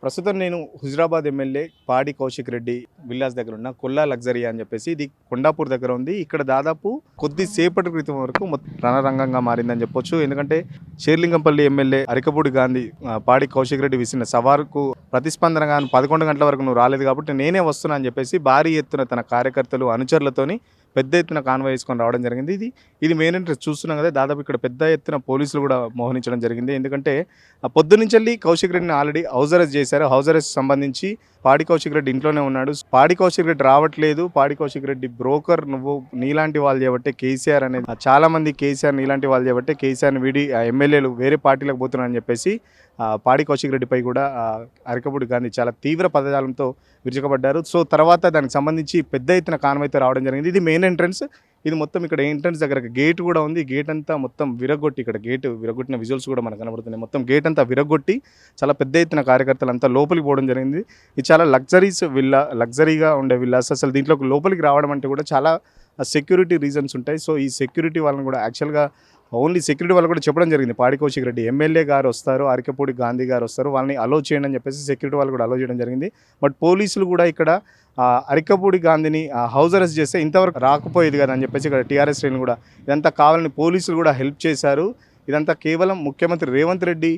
ప్రస్తుతం నేను హుజురాబాద్ ఎమ్మెల్యే పాడి కౌశిక్ రెడ్డి విల్లాస్ దగ్గర ఉన్న కొల్లా లగ్జరియా అని చెప్పేసి ఇది కొండాపూర్ దగ్గర ఉంది. ఇక్కడ దాదాపు కొద్దిసేపటి క్రితం వరకు రణరంగంగా మారిందని చెప్పొచ్చు. ఎందుకంటే షేర్లింగంపల్లి ఎమ్మెల్యే అరికపూడి గాంధీ పాడి కౌశిక్ రెడ్డి విసిన సవాలుకు ప్రతిస్పందనగా 11 గంటల వరకు నువ్వు రాలేదు కాబట్టి నేనే వస్తున్నా అని చెప్పేసి భారీ ఎత్తున తన కార్యకర్తలు అనుచరులతోని పెద్ద ఎత్తున కాన్వాయ్ వేసుకొని రావడం జరిగింది. ఇది మెయిన్ ఇంట్రెస్ట్ చూస్తున్నాం కదా. దాదాపు ఇక్కడ పెద్ద ఎత్తున పోలీసులు కూడా మోహరించడం జరిగింది. ఎందుకంటే పొద్దునుంచెల్లి కౌశిక్ రెడ్డిని ఆల్రెడీ హౌస్ అరెస్ట్ చేశారు. హౌస్ అరెస్ట్ సంబంధించి పాడి కౌశిక్ రెడ్డి ఇంట్లోనే ఉన్నాడు. పాడి కౌశిక్ రెడ్డి రావట్లేదు, పాడి కౌశిక్ రెడ్డి బ్రోకర్ నువ్వు, నీలాంటి వాళ్ళు చేయబట్టే కేసీఆర్ అనేది, చాలా మంది కేసీఆర్ నీలాంటి వాళ్ళు చేయబట్టే కేసీఆర్ని వీడి ఎమ్మెల్యేలు వేరే పార్టీలకు పోతున్నారని చెప్పేసి పాడి కౌశిక్ రెడ్డిపై కూడా అరికపూడి గాంధీ చాలా తీవ్ర పదజాలంతో విరుచుకబడ్డారు. సో తర్వాత దానికి సంబంధించి పెద్ద ఎత్తున కాన్వాయ్తో రావడం జరిగింది. ఇది మెయిన్ ఎంట్రన్స్. ఇది మొత్తం ఇక్కడ ఎంట్రన్స్ దగ్గర గేట్ కూడా ఉంది. గేట్ అంతా మొత్తం విరగొట్టి, ఇక్కడ గేట్ విరగొట్టిన విజువల్స్ కూడా మనకు కనబడుతున్నాయి. మొత్తం గేట్ అంతా విరగొట్టి చాలా పెద్ద ఎత్తున కార్యకర్తలు అంతా లోపలికి పోవడం జరిగింది. ఇది చాలా లగ్జరీగా ఉండే విల్లాస్. అసలు దీంట్లో లోపలికి రావడం అంటే కూడా చాలా సెక్యూరిటీ రీజన్స్ ఉంటాయి. సో ఈ సెక్యూరిటీ వాళ్ళని కూడా యాక్చువల్గా ఓన్లీ సెక్యూరిటీ వాళ్ళు కూడా చెప్పడం జరిగింది. పాడి కౌశిక్ రెడ్డి ఎమ్మెల్యే గారు వస్తారు, అరికపూడి గాంధీ గారు వస్తారు, వాళ్ళని అలో చేయండి అని చెప్పేసి సెక్యూరిటీ వాళ్ళు కూడా అలో చేయడం జరిగింది. బట్ పోలీసులు కూడా ఇక్కడ అరికపూడి గాంధీని హౌస్ అరెస్ట్ చేస్తే ఇంతవరకు రాకపోయేది కదా అని చెప్పేసి ఇక్కడ టీఆర్ఎస్ శ్రేణులు కూడా ఇదంతా కావాలని పోలీసులు కూడా హెల్ప్ చేశారు. ఇదంతా కేవలం ముఖ్యమంత్రి రేవంత్ రెడ్డి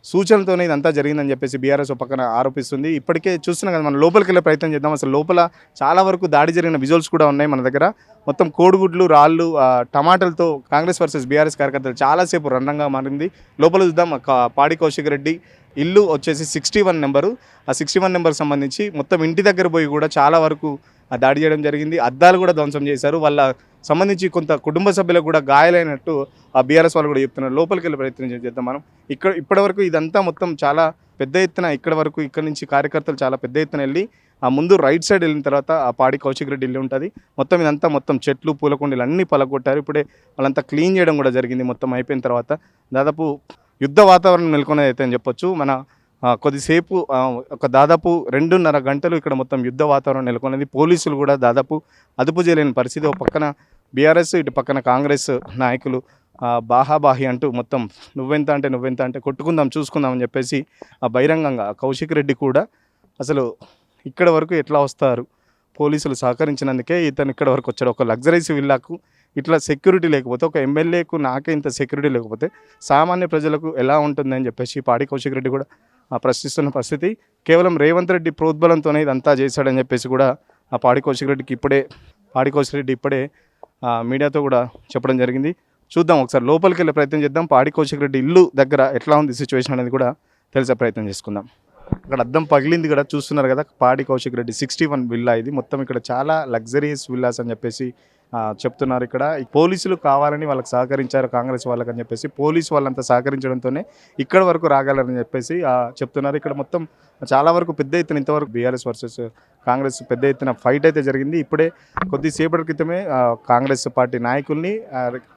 సూచనలతోనే ఇదంతా జరిగిందని చెప్పేసి బీఆర్ఎస్ పక్కన ఆరోపిస్తుంది. ఇప్పటికే చూస్తున్నాం కదా, మనం లోపలికి వెళ్ళే ప్రయత్నం చేద్దాం. అసలు లోపల చాలా వరకు దాడి జరిగిన విజువల్స్ కూడా ఉన్నాయి మన దగ్గర. మొత్తం కోడిగుడ్లు, రాళ్ళు, టమాటాలతో కాంగ్రెస్ వర్సెస్ బీఆర్ఎస్ కార్యకర్తలు చాలాసేపు రణంగా మారింది. లోపల చూద్దాం. పాడి కౌశిక్ రెడ్డి ఇల్లు వచ్చేసి 61 నెంబరు. ఆ 61 నెంబర్ సంబంధించి మొత్తం ఇంటి దగ్గర పోయి కూడా చాలా వరకు దాడి చేయడం జరిగింది. అద్దాలు కూడా ధ్వంసం చేశారు. వాళ్ళ సంబంధించి కొంత కుటుంబ సభ్యులకు కూడా గాయాలైనట్టు ఆ బీఆర్ఎస్ వాళ్ళు కూడా చెప్తున్నారు. లోపలికి వెళ్ళే ప్రయత్నం చేద్దాం మనం. ఇప్పటివరకు ఇదంతా మొత్తం చాలా పెద్ద ఎత్తున ఇక్కడ నుంచి కార్యకర్తలు చాలా పెద్ద ఎత్తున వెళ్ళి ఆ ముందు రైట్ సైడ్ వెళ్ళిన తర్వాత ఆ పాడి కౌశిక్ రెడ్డి ఇల్లు ఉంటుంది. మొత్తం ఇదంతా మొత్తం చెట్లు, పూలకుండీలు అన్నీ పలగొట్టారు. ఇప్పుడే వాళ్ళంతా క్లీన్ చేయడం కూడా జరిగింది. మొత్తం అయిపోయిన తర్వాత దాదాపు యుద్ధ వాతావరణం నెలకొనేది అయితే అని చెప్పొచ్చు. మన కొద్దిసేపు దాదాపు 2.5 గంటలు ఇక్కడ మొత్తం యుద్ధ వాతావరణం నెలకొన్నది. పోలీసులు కూడా దాదాపు అదుపు చేయలేని పరిస్థితి. ఒక పక్కన బీఆర్ఎస్, ఇటు పక్కన కాంగ్రెస్ నాయకులు బాహాబాహి అంటూ మొత్తం నువ్వెంత అంటే కొట్టుకుందాం, చూసుకుందాం అని చెప్పేసి బహిరంగంగా కౌశిక్ రెడ్డి కూడా అసలు ఇక్కడ వరకు ఎట్లా వస్తారు, పోలీసులు సహకరించినందుకే ఇతను ఇక్కడ వరకు వచ్చాడు. ఒక లగ్జరీస్ విల్లాకు ఇట్లా సెక్యూరిటీ లేకపోతే, ఒక ఎమ్మెల్యేకు నాకే ఇంత సెక్యూరిటీ లేకపోతే సామాన్య ప్రజలకు ఎలా ఉంటుందని చెప్పేసి పాడి కౌశిక్ రెడ్డి కూడా ప్రశ్నిస్తున్న పరిస్థితి. కేవలం రేవంత్ రెడ్డి ప్రోద్బలంతోనే ఇదంతా చేశాడని చెప్పేసి కూడా పాడి కౌశిక్ రెడ్డి ఇప్పుడే మీడియాతో కూడా చెప్పడం జరిగింది. చూద్దాం, ఒకసారి లోపలికి వెళ్ళే ప్రయత్నం చేద్దాం. పాడి కౌశిక్ రెడ్డి ఇల్లు దగ్గర ఎట్లా ఉంది సిచ్యువేషన్ అనేది కూడా తెలిసే ప్రయత్నం చేసుకుందాం. అక్కడ అద్దం పగిలింది కూడా చూస్తున్నారు కదా. పాడి కౌశిక్ రెడ్డి 61 విల్లా ఇది. మొత్తం ఇక్కడ చాలా లగ్జరీస్ విల్లాస్ అని చెప్పేసి చెప్తున్నారు. ఇక్కడ పోలీసులు కావాలని వాళ్ళకి సహకరించారు కాంగ్రెస్ వాళ్ళకి అని చెప్పేసి, పోలీసు వాళ్ళంతా సహకరించడంతోనే ఇక్కడ వరకు రాగలరని చెప్పేసి చెప్తున్నారు. ఇక్కడ మొత్తం చాలా వరకు పెద్ద ఎత్తున ఇంతవరకు బీఆర్ఎస్ వర్సెస్ కాంగ్రెస్ పెద్ద ఎత్తున ఫైట్ అయితే జరిగింది. ఇప్పుడే కొద్దిసేపటి క్రితమే కాంగ్రెస్ పార్టీ నాయకుల్ని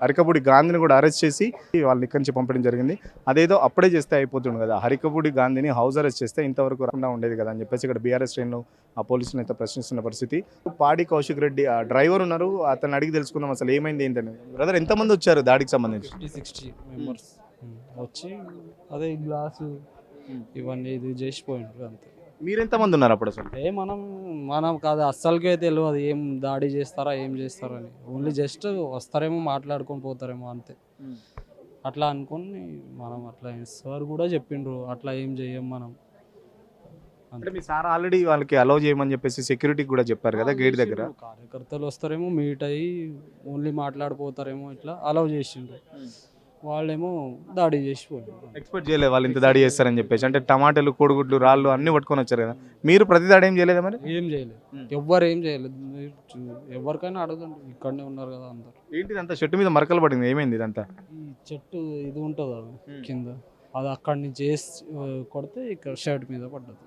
అరికపూడి గాంధీని కూడా అరెస్ట్ చేసి వాళ్ళని ఇక్కడి నుంచి పంపడం జరిగింది. అదేదో అప్పుడే చేస్తే అయిపోతుంది కదా, అరికపూడి గాంధీని హౌస్ అరెస్ట్ చేస్తే ఇంతవరకు రాకుండా ఉండేది కదా అని చెప్పేసి ఇక్కడ బీఆర్ఎస్ శ్రేణులు ఆ పోలీసులను అయితే ప్రశ్నిస్తున్న పరిస్థితి. పాడి కౌశిక్ రెడ్డి డ్రైవర్ ఉన్నారు, అతను అడిగి తెలుసుకుందాం అసలు ఏమైంది ఏంటని. బ్రదర్, ఎంతమంది వచ్చారు దాడికి సంబంధించి? 60 మెంబర్స్ వచ్చి అదే గ్లాసు ఇవన్నీ ఇది చేసిపోయిండ్రు అంతే. మీరెంతమంది ఉన్నారు అప్పుడు అసలు? మనం కాదు, అస్సలకే తెలియదు ఏం దాడి చేస్తారా ఏం చేస్తారని. ఓన్లీ జస్ట్ వస్తారేమో మాట్లాడుకొని పోతారేమో అంతే. అట్లా అనుకుని మనం అట్లా సార్ కూడా చెప్పిండ్రు అట్లా ఏం చేయం మనం అంటే. మీ సార్ ఆల్రెడీ వాళ్ళకి అలౌ చేయమని చెప్పేసి సెక్యూరిటీ కూడా చెప్పారు కదా గేట్ దగ్గర. కార్యకర్తలు వస్తారేమో మీట్ అయ్యి ఓన్లీ మాట్లాడిపోతారేమో ఇట్లా అలౌ చేసిండ్రు. వాళ్ళేమో దాడి చేసిపోయారు. ఎక్స్పెక్ట్ చేయలేదు వాళ్ళు ఇంత దాడి చేస్తారని చెప్పేసి. అంటే టమాటాలు, కోడిగుడ్లు, రాళ్ళు అన్ని పట్టుకొని వచ్చారు కదా. మీరు ప్రతి దాడి ఏం చేయలేదా మరి? ఏం చేయలేదు, ఎవ్వరు ఏం చేయలేదు. ఎవరికైనా అడగండి, ఇక్కడనే ఉన్నారు కదా అందరు. ఏంటి ఇదంతా చెట్టు మీద మరకలు పడింది, ఏమైంది ఇదంతా? ఈ చెట్టు ఇది ఉంటుంది అది కింద, అది అక్కడి నుంచి కొడితే ఇక్కడ షర్ట్ మీద పడ్డది.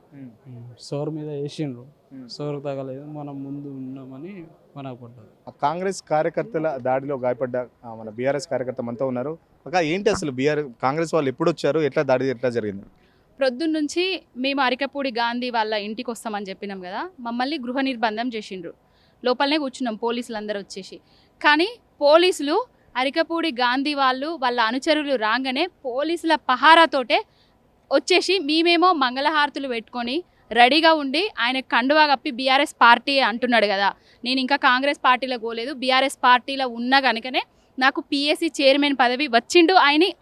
సోర్ మీద వేసిండ్రు, సోర్ తగలేదు, మనం ముందు ఉన్నామని మనకు పడ్డది. కాంగ్రెస్ కార్యకర్తల దాడిలో గాయపడ్డ మన బీఆర్ఎస్ కార్యకర్త మనతో ఉన్నారు. అక్క, ఏంటి అసలు కాంగ్రెస్ వాళ్ళు ఎప్పుడు వచ్చారు, ఎట్లా జరిగింది? ప్రొద్దున్న నుంచి మేము అరికపూడి గాంధీ వాళ్ళ ఇంటికి వస్తామని చెప్పినాం కదా, మమ్మల్ని గృహ నిర్బంధం చేసిండ్రు. లోపలనే కూర్చున్నాం పోలీసులు అందరూ వచ్చేసి. కానీ పోలీసులు అరికపూడి గాంధీ వాళ్ళ అనుచరులు రాగానే పోలీసుల పహారాతోటే వచ్చేసి మేమేమో మంగళహారతులు పెట్టుకొని రెడీగా ఉండి ఆయన కండువా కప్పి బీఆర్ఎస్ పార్టీ అంటున్నాడు కదా. నేను ఇంకా కాంగ్రెస్ పార్టీలో పోలేదు, బీఆర్ఎస్ పార్టీలో ఉన్నా కనుకనే నాకు పిఎస్సి చైర్మన్ పదవి వచ్చిండు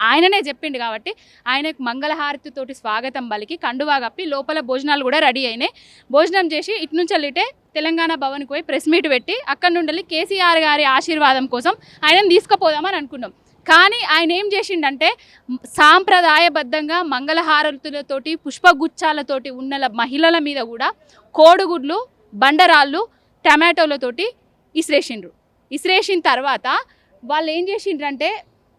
ఆయననే చెప్పిండు కాబట్టి ఆయనకు మంగళహారతితోటి స్వాగతం పలికి కండువా కప్పి లోపల భోజనాలు కూడా రెడీ అయినాయి. భోజనం చేసి ఇటు నుంచి వెళ్ళితే తెలంగాణ భవన్కి పోయి ప్రెస్ మీట్ పెట్టి అక్కడ నుండి కేసీఆర్ గారి ఆశీర్వాదం కోసం ఆయనను తీసుకుపోదామని అనుకున్నాం. కానీ ఆయన ఏం చేసిండంటే సాంప్రదాయబద్ధంగా మంగళహారతులతోటి పుష్పగుచ్చాలతోటి ఉన్న మహిళల మీద కూడా కోడిగుడ్లు బండరాళ్ళు టమాటోలతోటి ఇసిరేసిన తర్వాత వాళ్ళు ఏం చేసిండ్రంటే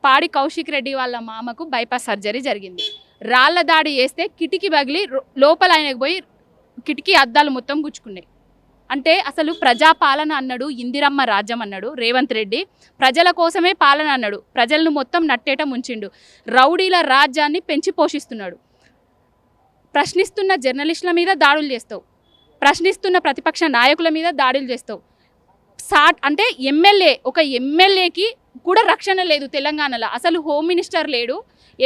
పాడి కౌశిక్ రెడ్డి వాళ్ళ మామకు బైపాస్ సర్జరీ జరిగింది. రాళ్ల దాడి చేస్తే కిటికీ పగిలి లోపల ఆయనకు పోయి కిటికీ అద్దాలు మొత్తం గుచ్చుకున్నాయి. అంటే అసలు ప్రజాపాలన అన్నాడు, ఇందిరమ్మ రాజ్యం అన్నాడు రేవంత్ రెడ్డి, ప్రజల కోసమే పాలన అన్నాడు, ప్రజలను మొత్తం నట్టేట ముంచిండు, రౌడీల రాజ్యాన్ని పెంచి పోషిస్తున్నాడు. ప్రశ్నిస్తున్న జర్నలిస్టుల మీద దాడులు చేస్తావు, ప్రశ్నిస్తున్న ప్రతిపక్ష నాయకుల మీద దాడులు చేస్తావు. అంటే ఒక ఎమ్మెల్యేకి కూడా రక్షణ లేదు తెలంగాణలో. అసలు హోమ్ మినిస్టర్ లేడు,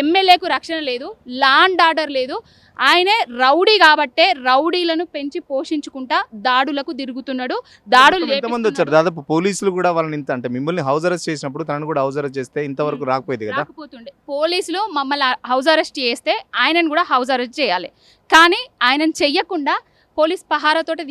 ఎమ్మెల్యేకు రక్షణ లేదు, లా అండ్ ఆర్డర్ లేదు. ఆయనే రౌడీ కాబట్టే రౌడీలను పెంచి పోషించుకుంటా దాడులకు తిరుగుతున్నాడు. దాడులు ఎంతమంది వచ్చారు? దాదాపు పోలీసులు కూడా వాళ్ళని అంటే మిమ్మల్ని హౌస్ అరెస్ట్ చేసినప్పుడు తనను కూడా హౌస్ అరెస్ట్ చేస్తే ఇంతవరకు రాకపోయేది కదా. రాకపోతుండే. పోలీసులు మమ్మల్ని హౌస్ అరెస్ట్ చేస్తే ఆయనను కూడా హౌస్ అరెస్ట్ చేయాలి. కానీ ఆయనను చెయ్యకుండా పోలీస్ పహారాతోటే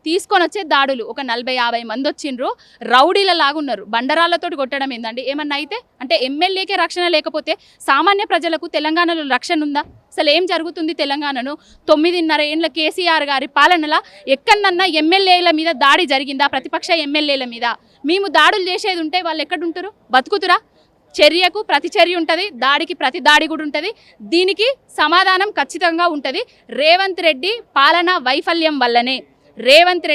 తీసుకొని వచ్చే దాడులు ఒక 40-50 మంది వచ్చిండ్రు. రౌడీల లాగున్నారు, బండరాళ్లతోటి కొట్టడం ఏందండి? ఏమన్నా అయితే అంటే ఎమ్మెల్యేకే రక్షణ లేకపోతే సామాన్య ప్రజలకు తెలంగాణలో రక్షణ ఉందా? అసలు ఏం జరుగుతుంది తెలంగాణను? 9.5 ఏళ్ళ కేసీఆర్ గారి పాలనలో ఎక్కడన్నా ఎమ్మెల్యేల మీద దాడి జరిగిందా? ప్రతిపక్ష ఎమ్మెల్యేల మీద మేము దాడులు చేసేది ఉంటే వాళ్ళు ఎక్కడుంటారు? బతుకుతురా? చర్యకు ప్రతి చర్య ఉంటుంది, దాడికి ప్రతి దాడి కూడా ఉంటుంది. దీనికి సమాధానం ఖచ్చితంగా ఉంటుంది. రేవంత్ రెడ్డి పాలనా వైఫల్యం వల్లనే, రేవంత్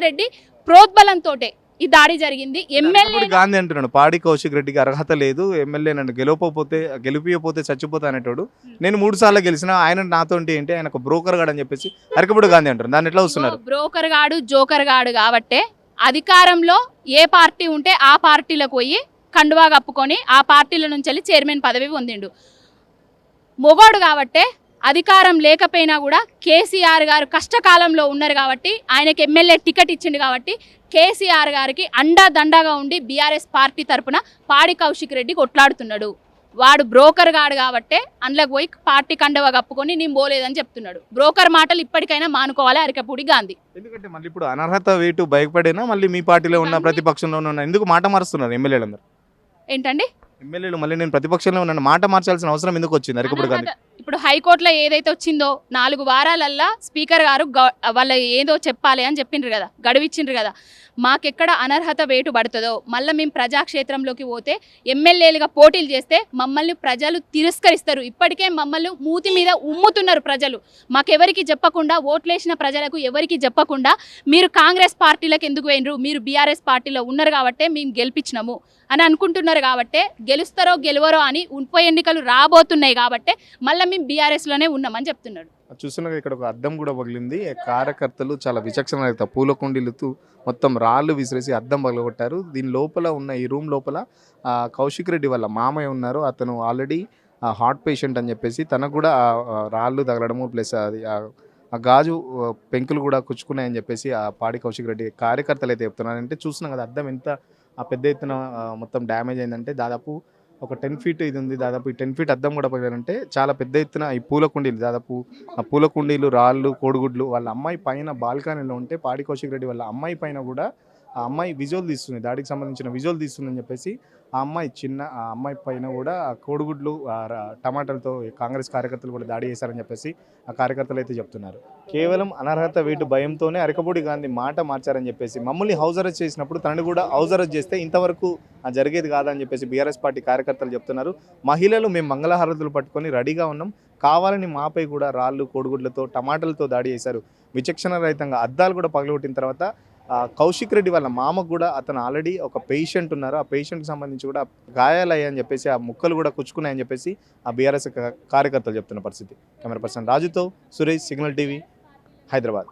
రెడ్డి ప్రోద్బలంతో ఈ దాడి జరిగింది. ఎమ్మెల్యే గాంధీ అంటున్నాడు పాడి కౌశిక్ రెడ్డికి అర్హత లేదు, ఎమ్మెల్యే నన్ను గెలిపియపోతే చచ్చిపోతా అనేటోడు. నేను 3 సార్లు గెలిచిన ఆయన నాతో ఏంటి, ఆయన ఒక బ్రోకర్ గాడు అని చెప్పేసి అరకపూడి గాంధీ అంటారు. దాన్ని ఎట్లా వస్తున్నారు? బ్రోకర్ గాడు జోకర్ గాడు కాబట్టే అధికారంలో ఏ పార్టీ ఉంటే ఆ పార్టీలకు పోయి కండువా కప్పుకొని ఆ పార్టీల నుంచి వెళ్ళి చైర్మన్ పదవి పొందిండు. మొగోడు కాబట్టే అధికారం లేకపోయినా కూడా కేసీఆర్ గారు కష్టకాలంలో ఉన్నారు కాబట్టి ఆయనకి ఎమ్మెల్యే టికెట్ ఇచ్చిండు కాబట్టి కేసీఆర్ గారికి అండాదండగా ఉండి బీఆర్ఎస్ పార్టీ తరఫున పాడి కౌశిక్ రెడ్డి కొట్లాడుతున్నాడు. వాడు బ్రోకర్ గాడు కాబట్టే అందులోకి పోయి పార్టీ కండవ కప్పుకొని నేను పోలేదని చెప్తున్నాడు. బ్రోకర్ మాటలు ఇప్పటికైనా మానుకోవాలి అరకపూడి గాంధీ. ఎందుకంటే మళ్ళీ ఇప్పుడు అనర్హత వేటు భయపడేనా మళ్ళీ మీ పార్టీలో ఉన్న ప్రతిపక్షంలో ఉన్న ఎందుకు మాట మారుస్తున్నారు ఎమ్మెల్యేలు అందరూ? ఏంటండి ఎమ్మెల్యేలు మళ్ళీ నేను ప్రతిపక్షంలో ఉన్నాను మాట మార్చాల్సిన అవసరం ఎందుకు వచ్చింది అరకపూడి గాంధీ? ఇప్పుడు హైకోర్టులో ఏదైతే వచ్చిందో 4 వారాలల్లా స్పీకర్ గారు వాళ్ళ ఏదో చెప్పాలి అని చెప్పిండ్రు కదా, గడువిచ్చిండ్రు కదా. మాకెక్కడ అనర్హత వేటు పడుతుందో మళ్ళీ మేము ప్రజాక్షేత్రంలోకి పోతే ఎమ్మెల్యేలుగా పోటీలు చేస్తే మమ్మల్ని ప్రజలు తిరస్కరిస్తారు. ఇప్పటికే మమ్మల్ని మూతి మీద ఉమ్ముతున్నారు ప్రజలు. మాకెవరికి చెప్పకుండా, ఓట్లేసిన ప్రజలకు ఎవరికి చెప్పకుండా మీరు కాంగ్రెస్ పార్టీలకు ఎందుకు పోయినరు, మీరు బీఆర్ఎస్ పార్టీలో ఉన్నారు కాబట్టే మేము గెలిపించినాము అని అనుకుంటున్నారు. కాబట్టే గెలుస్తారో గెలవరో అని ఉప ఎన్నికలు రాబోతున్నాయి కాబట్టే మళ్ళీ మేము బీఆర్ఎస్లోనే ఉన్నామని చెప్తున్నాడు. చూస్తున్నా ఇక్కడ ఒక అద్దం కూడా పగిలింది. కార్యకర్తలు చాలా విచక్షణ పూల కుండీలతో మొత్తం రాళ్ళు విసిరేసి అద్దం పగలగొట్టారు. దీని లోపల ఉన్న ఈ రూమ్ లోపల కౌశిక్ రెడ్డి వాళ్ళ మామయ్య ఉన్నారు. అతను ఆల్రెడీ హార్ట్ పేషెంట్ అని చెప్పేసి తనకు కూడా రాళ్ళు తగలడము ప్లస్ అది ఆ గాజు పెంకులు కూడా కుచ్చుకున్నాయని చెప్పేసి ఆ పాడి కౌశిక్ రెడ్డి కార్యకర్తలు అయితే చెప్తున్నారు. అంటే చూస్తున్నాం కదా అద్దం ఎంత పెద్ద ఎత్తున మొత్తం డ్యామేజ్ అయిందంటే దాదాపు ఒక 10 ఫీట్ ఇది ఉంది. దాదాపు ఈ 10 ఫీట్ అద్దం కూడా పగిలారంటే చాలా పెద్ద ఎత్తున ఈ పూల కుండీలు, దాదాపు ఆ పూల కుండీలు, రాళ్ళు, కోడిగుడ్లు వాళ్ళ అమ్మాయి పైన బాల్కనీలో ఉంటే పాడి కౌశిక్ రెడ్డి వాళ్ళ అమ్మాయి పైన కూడా ఆ అమ్మాయి విజువల్ తీస్తుంది, దాడికి సంబంధించిన విజువల్ తీస్తుందని చెప్పేసి ఆ అమ్మాయి పైన కూడా కోడిగుడ్లు టమాటాలతో కాంగ్రెస్ కార్యకర్తలు కూడా దాడి చేశారని చెప్పేసి ఆ కార్యకర్తలు అయితే చెప్తున్నారు. కేవలం అనర్హత వేటు భయంతోనే అరకపూడి గాంధీ మాట మార్చారని చెప్పేసి మమ్మల్ని హౌస్ అరెస్ట్ చేసినప్పుడు తనని కూడా హౌస్ అరెస్ట్ చేస్తే ఇంతవరకు జరిగేది కాదని చెప్పేసి బీఆర్ఎస్ పార్టీ కార్యకర్తలు చెప్తున్నారు. మహిళలు మేము మంగళహారతులు పట్టుకొని రెడీగా ఉన్నాం, కావాలని మాపై కూడా రాళ్ళు, కోడిగుడ్లతో, టమాటాలతో దాడి చేశారు. విచక్షణ రహితంగా అద్దాలు కూడా పగలగొట్టిన తర్వాత కౌశిక్ రెడ్డి వాళ్ళ మామకు కూడా అతను ఆల్రెడీ ఒక పేషెంట్ ఉన్నారు, ఆ పేషెంట్కి సంబంధించి కూడా గాయాలయ్యాయని చెప్పేసి ఆ ముక్కలు కూడా కుచ్చుకున్నాయని చెప్పేసి ఆ బీఆర్ఎస్ కార్యకర్తలు చెప్తున్న పరిస్థితి. కెమెరా పర్సన్ రాజుతో సురేష్, సిగ్నల్ టీవీ, హైదరాబాద్.